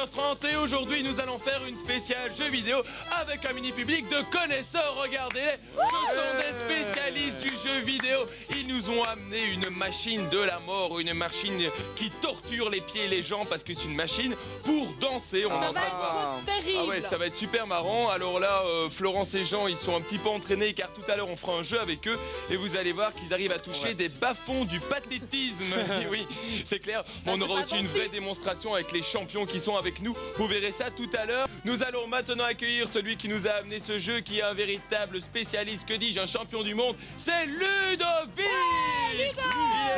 21h30 et aujourd'hui nous allons faire une spéciale jeu vidéo avec un mini public de connaisseurs, regardez-les. Ce sont des spécialistes du jeu vidéo. Ils nous ont amené une machine de la mort, une machine qui torture les pieds et les jambes parce que c'est une machine pour danser. On va voir. terrible. Ah ouais, ça va être super marrant. Alors là, Florence et Jean, ils sont un petit peu entraînés car tout à l'heure on fera un jeu avec eux et vous allez voir qu'ils arrivent à toucher des bas-fonds du pathétisme. Oui, c'est clair. On aura aussi une vraie démonstration avec les champions qui sont avec nous. Vous verrez ça tout à l'heure. Nous allons maintenant accueillir celui qui nous a amené ce jeu, qui est un véritable spécialiste, que dis-je, un champion du monde. C'est Ludovic. Ouais, Ludo. Il est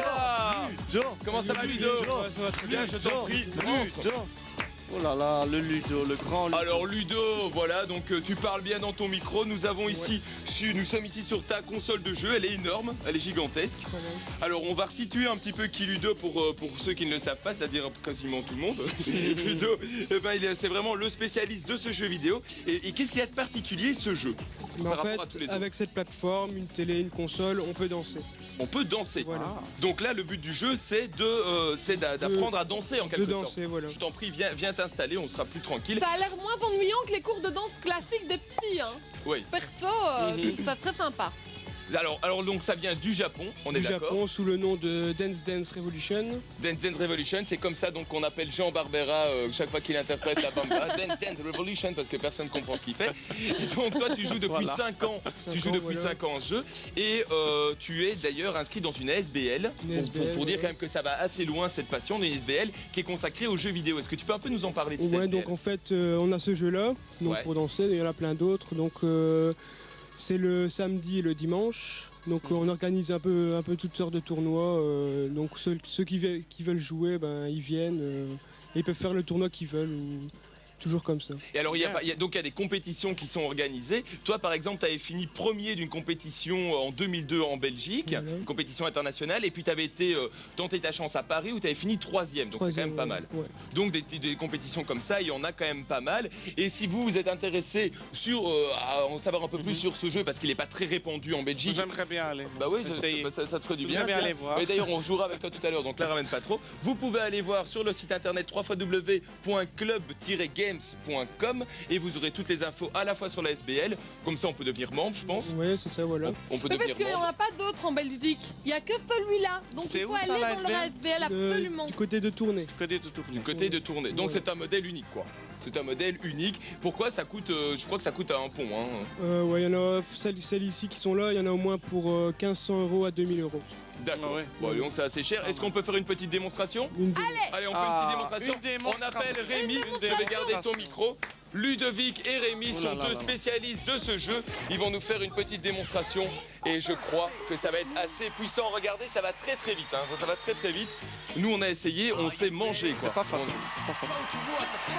là. Ludo. Comment ça va, Ludo? Ça va très bien, je t'en prie. Ludo. Oh là là, le Ludo, le grand Ludo. Alors Ludo, voilà, donc tu parles bien dans ton micro. Nous avons ici, nous sommes ici sur ta console de jeu. Elle est énorme, elle est gigantesque. Alors on va resituer un petit peu qui Ludo pour ceux qui ne le savent pas, c'est-à-dire quasiment tout le monde. Ludo, eh ben, c'est vraiment le spécialiste de ce jeu vidéo. Et qu'est-ce qu'il y a de particulier ce jeu Mais par en rapport à tous les fait, autres? avec cette plateforme, une télé, une console, on peut danser. On peut danser. Voilà. Donc là, le but du jeu, c'est d'apprendre à danser en quelque sorte. Voilà. Je t'en prie, viens t'installer, on sera plus tranquille. Ça a l'air moins ennuyant que les cours de danse classiques des petits. Hein. Oui. Perso, ça serait sympa. Alors donc ça vient du Japon, on est Du d'accord. Japon, sous le nom de Dance Dance Revolution. Dance Dance Revolution, c'est comme ça donc qu'on appelle Jean Barbera chaque fois qu'il interprète la bamba. Dance Dance Revolution parce que personne comprend ce qu'il fait. Et donc toi tu joues depuis 5 ans. Tu joues depuis 5 ans en jeu et tu es d'ailleurs inscrit dans une ASBL. Pour dire quand même que ça va assez loin cette passion d'une ASBL qui est consacrée aux jeux vidéo. Est-ce que tu peux un peu nous en parler de cette ASBL? Donc en fait on a ce jeu-là pour danser, il y en a plein d'autres. Donc c'est le samedi et le dimanche. Donc on organise un peu toutes sortes de tournois. Donc ceux qui veulent jouer, ils viennent et ils peuvent faire le tournoi qu'ils veulent. Toujours comme ça. Et alors, il y a des compétitions qui sont organisées. Toi, par exemple, tu avais fini premier d'une compétition en 2002 en Belgique, une compétition internationale, et puis tu avais été tenté ta chance à Paris où tu avais fini 3e, donc c'est quand même pas mal. Ouais. Donc des compétitions comme ça, il y en a quand même pas mal. Et si vous êtes intéressé à en savoir un peu plus sur ce jeu, parce qu'il n'est pas très répandu en Belgique. J'aimerais bien aller. Bah oui, ça te ferait du bien. J'aimerais bien aller voir. Et d'ailleurs, on jouera avec toi tout à l'heure, donc là, ramène pas trop. Vous pouvez aller voir sur le site internet www.club-game et vous aurez toutes les infos à la fois sur la SBL, comme ça on peut devenir membre, je pense. Ouais, c'est ça, voilà. On peut Mais devenir parce qu'il n'y en a pas d'autres en Belgique, il n'y a que celui-là. Donc il faut aller dans la SBL absolument. Du côté de tournée. Du côté de tournée. Donc c'est un modèle unique quoi. C'est un modèle unique. Pourquoi ça coûte, je crois que ça coûte à un pont. Hein. Ouais, il y en a celles ici qui sont là, il y en a au moins pour 1500 € à 2000 €. D'accord. Bon, donc c'est assez cher. Est-ce qu'on peut faire une petite démonstration? Allez, on fait une petite démonstration. On appelle Rémi. Je vais garder ton micro. Ludovic et Rémi sont deux spécialistes de ce jeu. Ils vont nous faire une petite démonstration et je crois que ça va être assez puissant. Regardez, ça va très très vite. Hein. Ça va très très vite. Nous, on a essayé, on s'est mangé. C'est pas facile. C'est pas facile.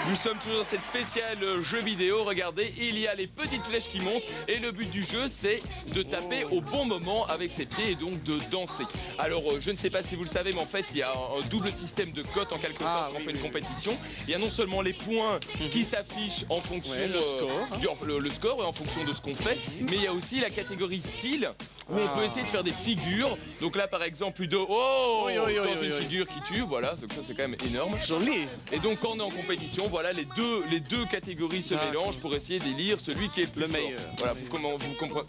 Nous sommes toujours dans cette spéciale jeu vidéo. Regardez, il y a les petites flèches qui montent et le but du jeu, c'est de taper au bon moment avec ses pieds et donc de danser. Alors, je ne sais pas si vous le savez, mais en fait, il y a un double système de cotes en quelque sorte quand on fait une compétition. Il y a non seulement les points qui s'affichent en fonction le score et en fonction de ce qu'on fait, mais il y a aussi la catégorie style où on peut essayer de faire des figures. Donc là par exemple Ludo, tente une figure qui tue, voilà, donc ça c'est quand même énorme. Joli. Et donc quand on est en compétition, voilà, les deux catégories se mélangent pour essayer d'élire celui qui est le meilleur. Voilà, vous comprenez.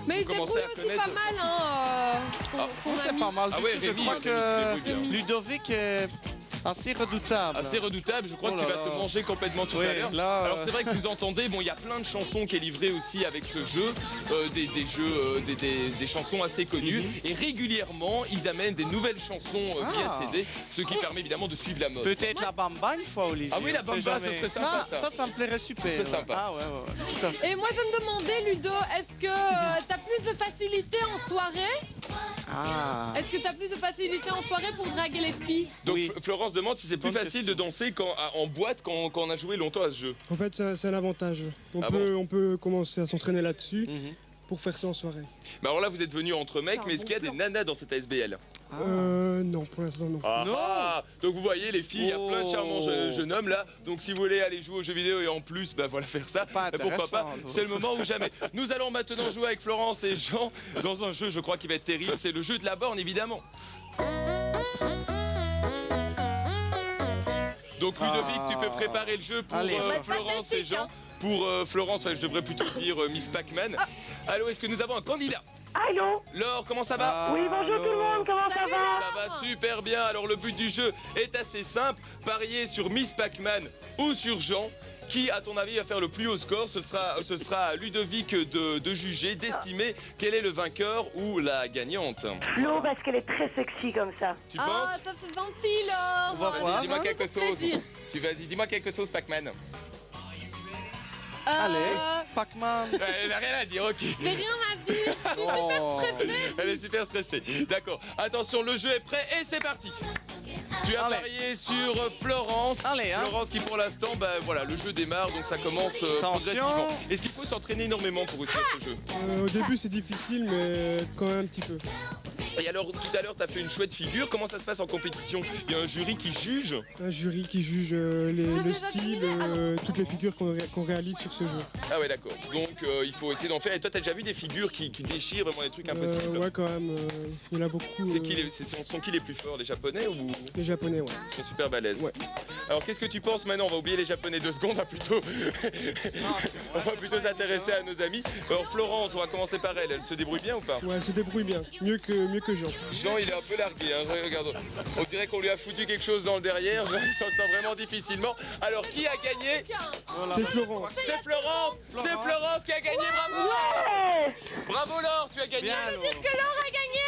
Mais il débrouille aussi pas mal, hein. C'est pas mal. Ah ouais, je crois que Ludovic est assez redoutable. Assez redoutable, je crois que tu vas te manger complètement tout à l'heure. Alors c'est vrai que vous entendez, bon il y a plein de chansons qui est livrées aussi avec ce jeu, des chansons assez connues. Et régulièrement ils amènent des nouvelles chansons via CD, ce qui permet évidemment de suivre la mode. Peut-être la bamba une fois, Olivier. Ah oui, la bamba, ça serait sympa ça. Ça me plairait super. Ça serait sympa. Ah ouais, tout à fait. Et moi je me demandais Ludo, est-ce que t'as plus de facilité en soirée? Est-ce que t'as plus de facilité en soirée pour draguer les filles? Donc Florence demande si c'est plus facile de danser en boîte quand on a joué longtemps à ce jeu. En fait, c'est un avantage. On peut commencer à s'entraîner là-dessus pour faire ça en soirée. Mais alors là, vous êtes venus entre mecs, mais est-ce qu'il y a des nanas dans cette ASBL? Non, pour l'instant non. Donc vous voyez les filles, il y a plein de charmants jeunes hommes là. Donc si vous voulez aller jouer aux jeux vidéo et en plus, voilà, faire ça, pourquoi pas, c'est le moment ou jamais. Nous allons maintenant jouer avec Florence et Jean dans un jeu, je crois, qui va être terrible. C'est le jeu de la borne, évidemment. Donc Ludovic, tu peux préparer le jeu pour Florence et Jean. Pour Florence, je devrais plutôt dire Miss Pac-Man. Allô, est-ce que nous avons un candidat? Allô? Laure, comment ça va? Oui, bonjour tout le monde, comment ça va? Ça va super bien. Alors le but du jeu est assez simple. Parier sur Miss Pac-Man ou sur Jean. Qui, à ton avis, va faire le plus haut score? Ce sera à Ludovic de juger, d'estimer quel est le vainqueur ou la gagnante. Flo, parce qu'elle est très sexy comme ça. Tu penses? Ah, ça c'est gentil, Laure. On va voir. Dis-moi quelque Ça fait chose. plaisir. Dis-moi quelque chose, Pac-Man. Allez, Pac-Man. Elle n'a rien à dire, ok. Mais rien à dire. Oh. Elle est super stressée. D'accord. Attention, le jeu est prêt et c'est parti. Tu as Allez. parié sur Florence. Allez, hein. Florence qui pour l'instant, voilà, le jeu démarre, donc ça commence progressivement. Est-ce qu'il faut s'entraîner énormément pour réussir ce jeu? Au début c'est difficile mais quand même un petit peu. Et alors, tout à l'heure, tu as fait une chouette figure. Comment ça se passe en compétition? Il y a un jury qui juge? Un jury qui juge le style, toutes les figures qu'on réalise sur ce jeu. Ah ouais, d'accord. Donc, il faut essayer d'en faire. Et toi, tu as déjà vu des figures qui déchirent, vraiment des trucs impossibles? Ouais quand même, il y en a beaucoup. Sont qui les plus forts? Les Japonais ou... Les Japonais, ouais. Ils sont super balèzes. Ouais. Alors, qu'est-ce que tu penses maintenant? On va oublier les Japonais 2 secondes, on va plutôt s'intéresser à nos amis. Alors, Florence, on va commencer par elle. Elle se débrouille bien ou pas? Ouais, elle se débrouille bien, mieux que Jean. Jean, il est un peu largué, hein. Regarde. On dirait qu'on lui a foutu quelque chose dans le derrière. Jean, il s'en sort vraiment difficilement. Alors, qui a gagné? C'est Florence. C'est Florence. C'est Florence qui a gagné, bravo. Ouais. Bravo Laure, tu as gagné. Bien, Ça veut dire que Laure a gagné.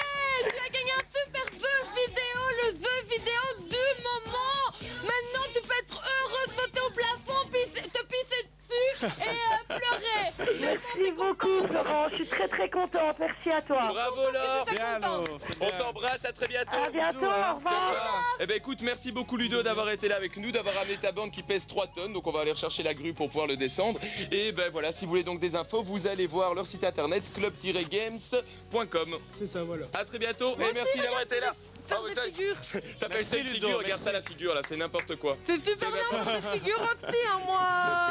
Tu as gagné un super jeu vidéo, le jeu vidéo du moment. Maintenant, tu peux être heureux, sauter au plafond, te pisser dessus et pleurer. Merci beaucoup, Florent. Je suis très très contente. Merci à toi. Bravo Laure. Bien, Laure, c'est On bien. t'embrasse, à très bientôt. À bientôt. Au Ciao, revoir. ciao. Eh ben écoute, merci beaucoup Ludo d'avoir été là avec nous, d'avoir amené ta bande qui pèse 3 tonnes. Donc on va aller rechercher la grue pour pouvoir le descendre. Et ben voilà, si vous voulez donc des infos, vous allez voir leur site internet club-games.com. C'est ça, voilà. À très bientôt et merci d'avoir été là. Faire Ah, des ça, figures. T'appelles Merci, ça une Ludo, figure, regarde merci. ça la figure là, c'est n'importe quoi. C'est super bien pour des figures aussi, hein, moi.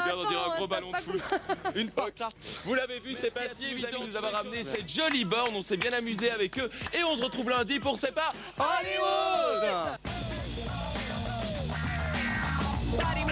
Regarde, on dirait un Attends, gros ballon de pas foot. Une patate. Vous l'avez vu, c'est pas si évident de nous avoir ramené cette jolie borne. On s'est bien amusé avec eux. Et on se retrouve lundi pour C'est pas Hollywood. Hollywood. Body